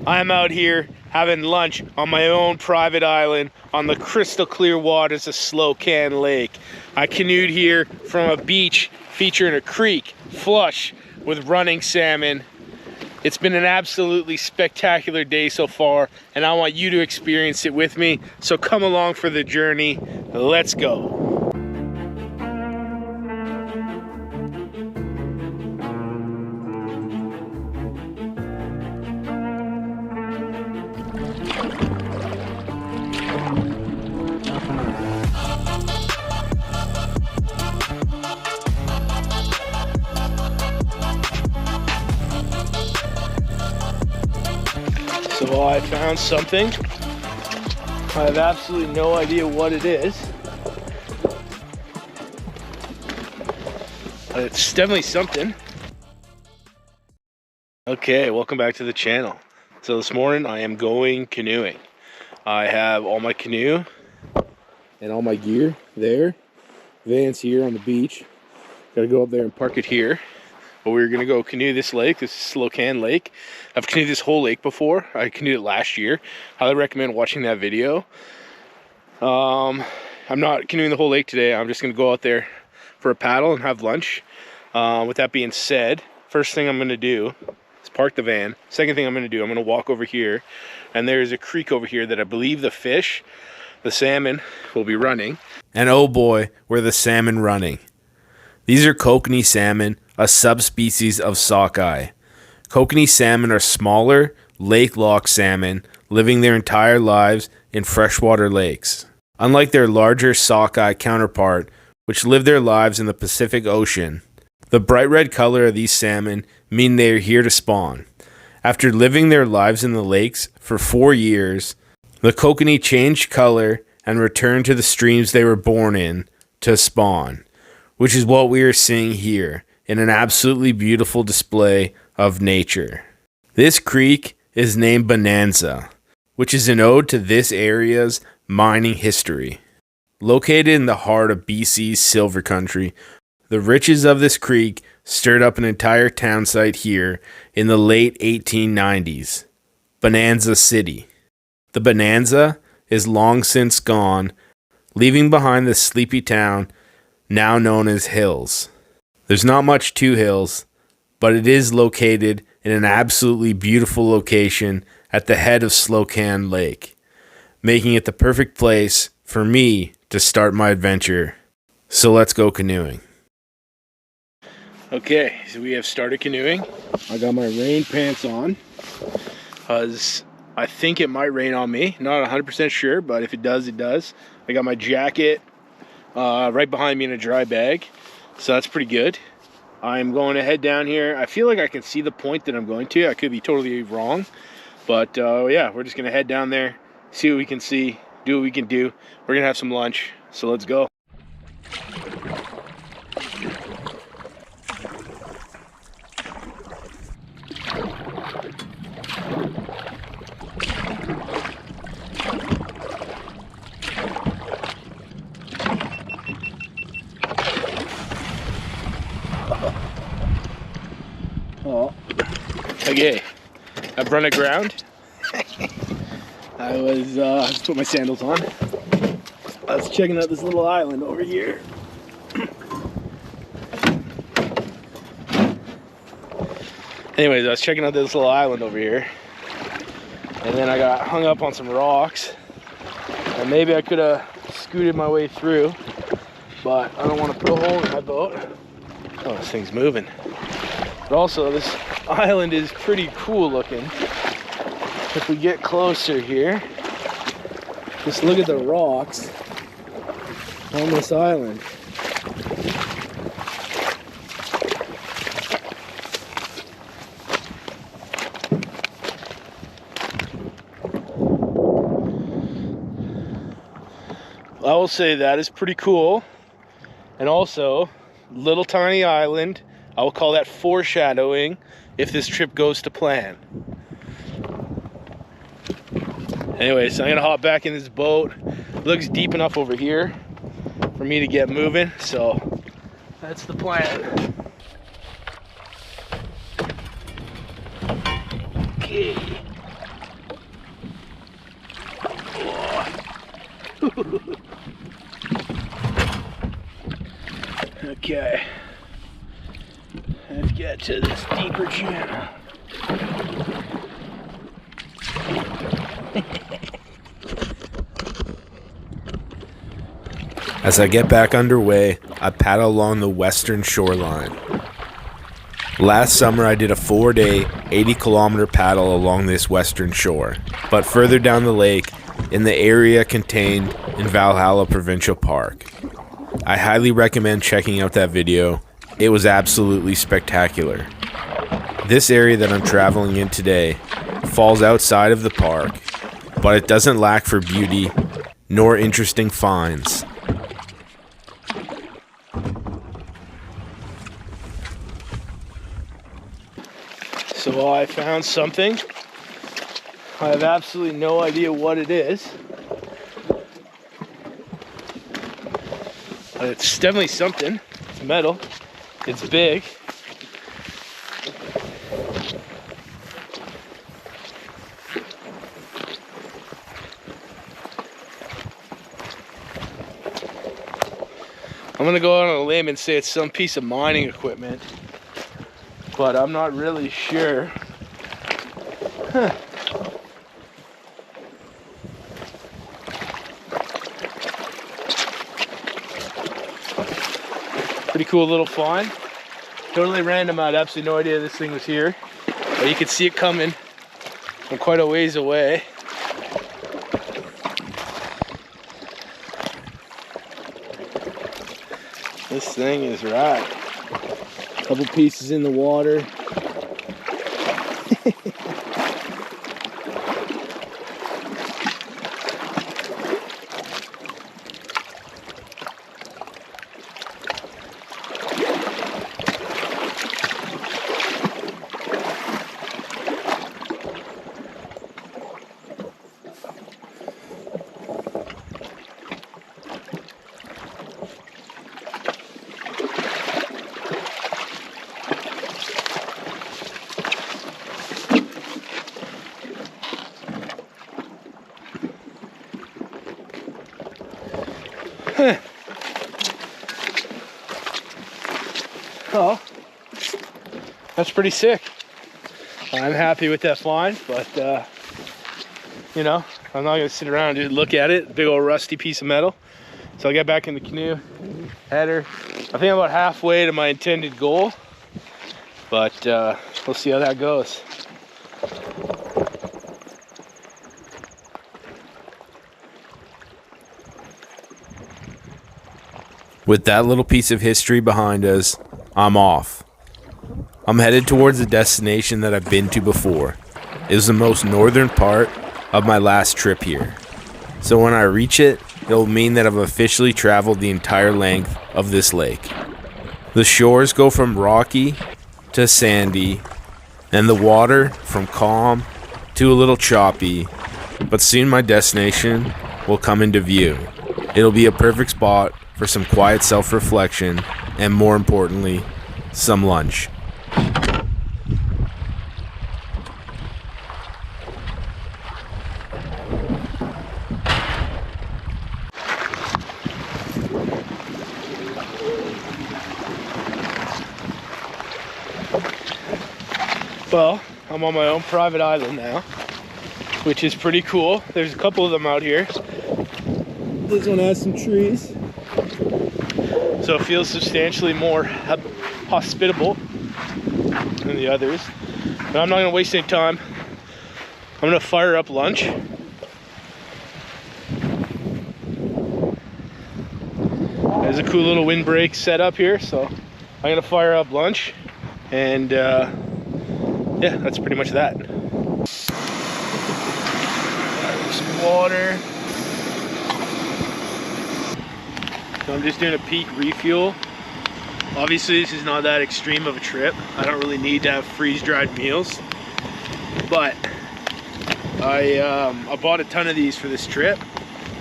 I'm out here having lunch on my own private island on the crystal clear waters of Slocan Lake. I canoed here from a beach featuring a creek flush with running salmon. It's been an absolutely spectacular day so far, and I want you to experience it with me. So come along for the journey. Let's go. So I found something. I have absolutely no idea what it is. But it's definitely something. Okay, welcome back to the channel. So this morning I am going canoeing. I have all my canoe and all my gear there. Van's here on the beach. Gotta go up there and park it here. But we're gonna go canoe this lake. This is Slocan Lake. I've canoed this whole lake before. I canoed it last year. Highly recommend watching that video. I'm not canoeing the whole lake today. I'm just gonna go out there for a paddle and have lunch. With that being said, first thing I'm gonna do is park the van. Second thing I'm gonna walk over here, and there's a creek over here that I believe the fish, the salmon, will be running. And oh boy, were the salmon running. These are kokanee salmon, a subspecies of sockeye. Kokanee salmon are smaller, lake-lock salmon, living their entire lives in freshwater lakes. Unlike their larger sockeye counterpart, which live their lives in the Pacific Ocean, the bright red color of these salmon mean they are here to spawn. After living their lives in the lakes for 4 years, the kokanee changed color and returned to the streams they were born in to spawn, which is what we are seeing here in an absolutely beautiful display of nature. This creek is named Bonanza, which is an ode to this area's mining history. Located in the heart of BC's silver country, the riches of this creek stirred up an entire town site here in the late 1890s, Bonanza City. The Bonanza is long since gone, leaving behind the sleepy town now known as Hills. There's not much to Hills, but it is located in an absolutely beautiful location at the head of Slocan Lake, making it the perfect place for me to start my adventure. So let's go canoeing. Okay, so we have started canoeing. I got my rain pants on, because I think it might rain on me. Not 100% sure, but if it does, it does. I got my jacket right behind me in a dry bag, so that's pretty good. I'm going to head down here. I feel like I can see the point that I'm going to. I could be totally wrong, but yeah, we're just gonna head down there, see what we can see, do what we can do. We're gonna have some lunch, so let's go. Okay, I've run aground. I just put my sandals on. I was checking out this little island over here. Anyways, I was checking out this little island over here, and then I got hung up on some rocks, and maybe I could have scooted my way through, but I don't want to put a hole in my boat. Oh, this thing's moving. But also, this island is pretty cool looking. If we get closer here, just look at the rocks on this island. I will say that is pretty cool. And also, little tiny island. I will call that foreshadowing if this trip goes to plan. Anyways, I'm gonna hop back in this boat. It looks deep enough over here for me to get moving, so that's the plan. Okay. Okay, let's get to this deeper channel. As I get back underway, I paddle along the western shoreline. Last summer I did a 4-day, 80-kilometer paddle along this western shore, but further down the lake, in the area contained in Valhalla Provincial Park. I highly recommend checking out that video. It was absolutely spectacular. This area that I'm traveling in today falls outside of the park, but it doesn't lack for beauty nor interesting finds. So I found something. I have absolutely no idea what it is. But it's definitely something. It's metal. It's big. I'm gonna go out on a limb and say it's some piece of mining equipment, but I'm not really sure. Huh. Pretty cool little find. Totally random. I had absolutely no idea this thing was here, but you can see it coming from quite a ways away. This thing is right. A couple pieces in the water. Oh, that's pretty sick. I'm happy with that find, but you know, I'm not gonna sit around and look at it. Big old rusty piece of metal. So I'll get back in the canoe, header. I think I'm about halfway to my intended goal, but we'll see how that goes. With that little piece of history behind us, I'm off. I'm headed towards a destination that I've been to before. It was the most northern part of my last trip here. So when I reach it, it'll mean that I've officially traveled the entire length of this lake. The shores go from rocky to sandy, and the water from calm to a little choppy, but soon my destination will come into view. It'll be a perfect spot for some quiet self-reflection, and more importantly, some lunch. Well, I'm on my own private island now, which is pretty cool. There's a couple of them out here. This one has some trees, so it feels substantially more hospitable than the others. But I'm not gonna waste any time. I'm gonna fire up lunch. There's a cool little windbreak set up here, so I'm gonna fire up lunch, and yeah, that's pretty much that. Some water. So I'm just doing a peak refuel. Obviously this is not that extreme of a trip. I don't really need to have freeze-dried meals, but I bought a ton of these for this trip,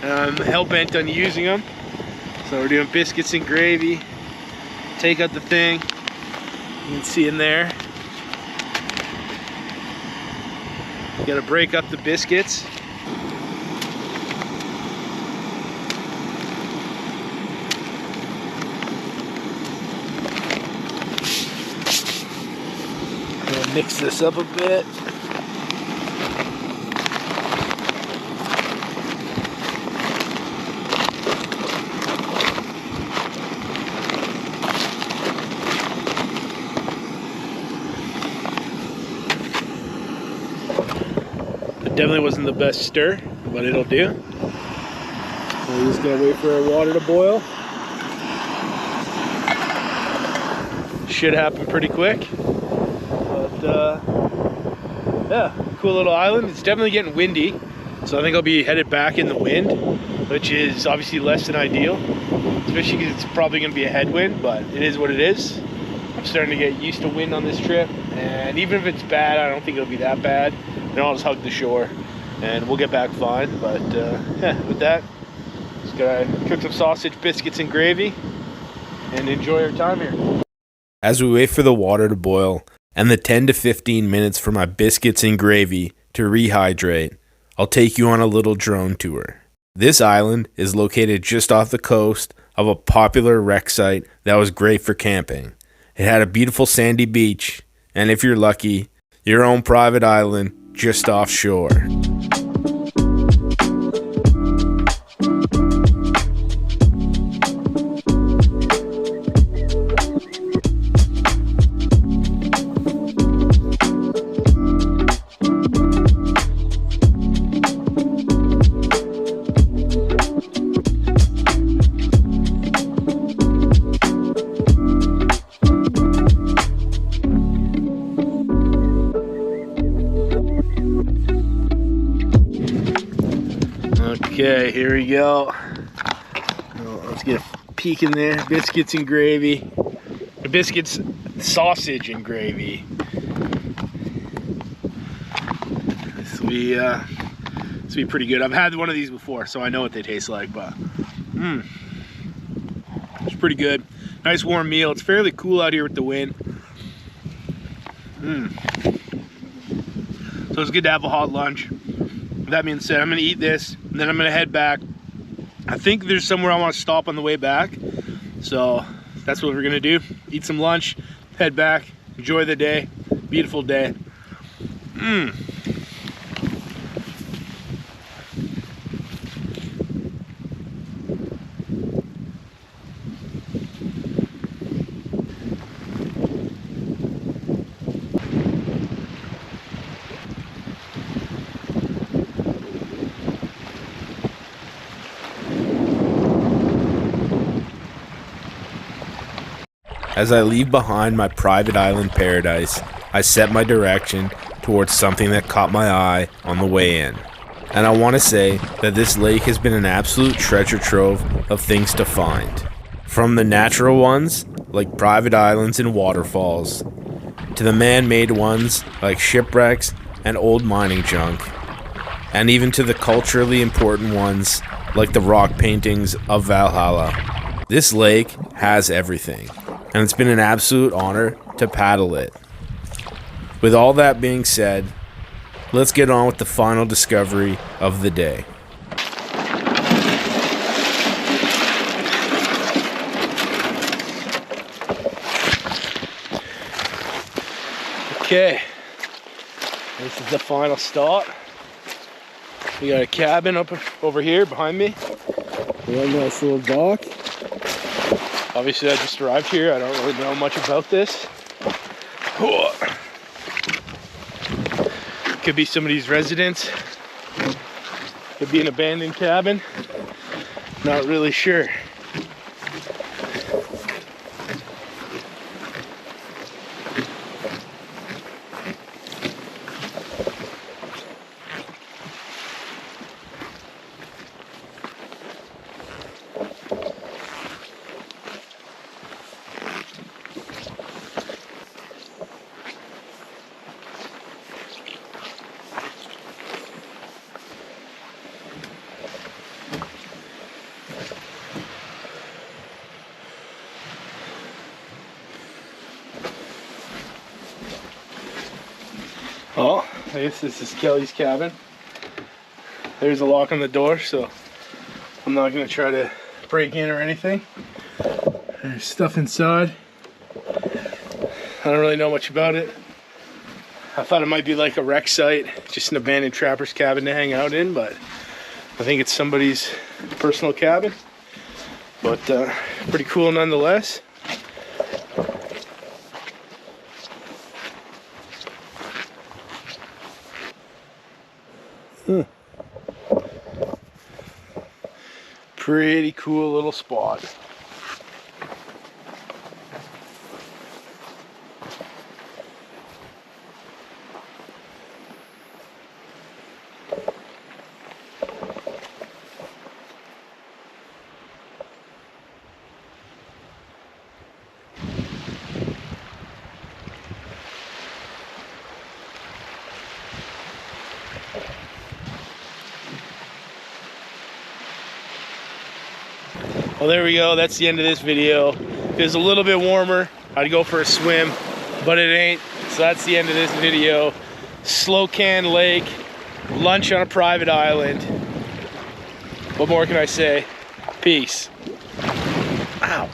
and I'm hell-bent on using them. So we're doing biscuits and gravy. Take out the thing, you can see in there. You gotta break up the biscuits. Mix this up a bit. It definitely wasn't the best stir, but it'll do. We just gotta wait for our water to boil. Should happen pretty quick. But yeah, cool little island. It's definitely getting windy, so I think I'll be headed back in the wind, which is obviously less than ideal, especially because it's probably gonna be a headwind, but it is what it is. I'm starting to get used to wind on this trip, and even if it's bad, I don't think it'll be that bad. Then I'll just hug the shore and we'll get back fine. But yeah, with that, just gotta cook some sausage, biscuits, and gravy and enjoy our time here. As we wait for the water to boil and the 10 to 15 minutes for my biscuits and gravy to rehydrate, I'll take you on a little drone tour. This island is located just off the coast of a popular wreck site that was great for camping. It had a beautiful sandy beach, and if you're lucky, your own private island just offshore. Okay, here we go. Let's get a peek in there. Biscuits and gravy. Biscuits, sausage and gravy. This will be pretty good. I've had one of these before, so I know what they taste like, but it's pretty good. Nice warm meal. It's fairly cool out here with the wind. So it's good to have a hot lunch. With that being said, I'm gonna eat this, and then I'm gonna head back. I think there's somewhere I want to stop on the way back, so that's what we're gonna do. Eat some lunch, head back, enjoy the day. Beautiful day. As I leave behind my private island paradise, I set my direction towards something that caught my eye on the way in. And I want to say that this lake has been an absolute treasure trove of things to find. From the natural ones, like private islands and waterfalls, to the man-made ones like shipwrecks and old mining junk, and even to the culturally important ones like the rock paintings of Valhalla. This lake has everything, and it's been an absolute honor to paddle it. With all that being said, let's get on with the final discovery of the day. Okay, this is the final stop. We got a cabin up over here behind me. We have a nice little dock. Obviously, I just arrived here. I don't really know much about this. Could be somebody's residence. Could be an abandoned cabin. Not really sure. Oh, I guess this is Kelly's cabin. There's a lock on the door, so I'm not gonna try to break in or anything. There's stuff inside. I don't really know much about it. I thought it might be like a wreck site, just an abandoned trapper's cabin to hang out in, but I think it's somebody's personal cabin. But pretty cool nonetheless. Pretty cool little spot. Well, there we go. That's the end of this video. If it was a little bit warmer, I'd go for a swim, but it ain't. So that's the end of this video. Slocan Lake, lunch on a private island. What more can I say? Peace. Ow.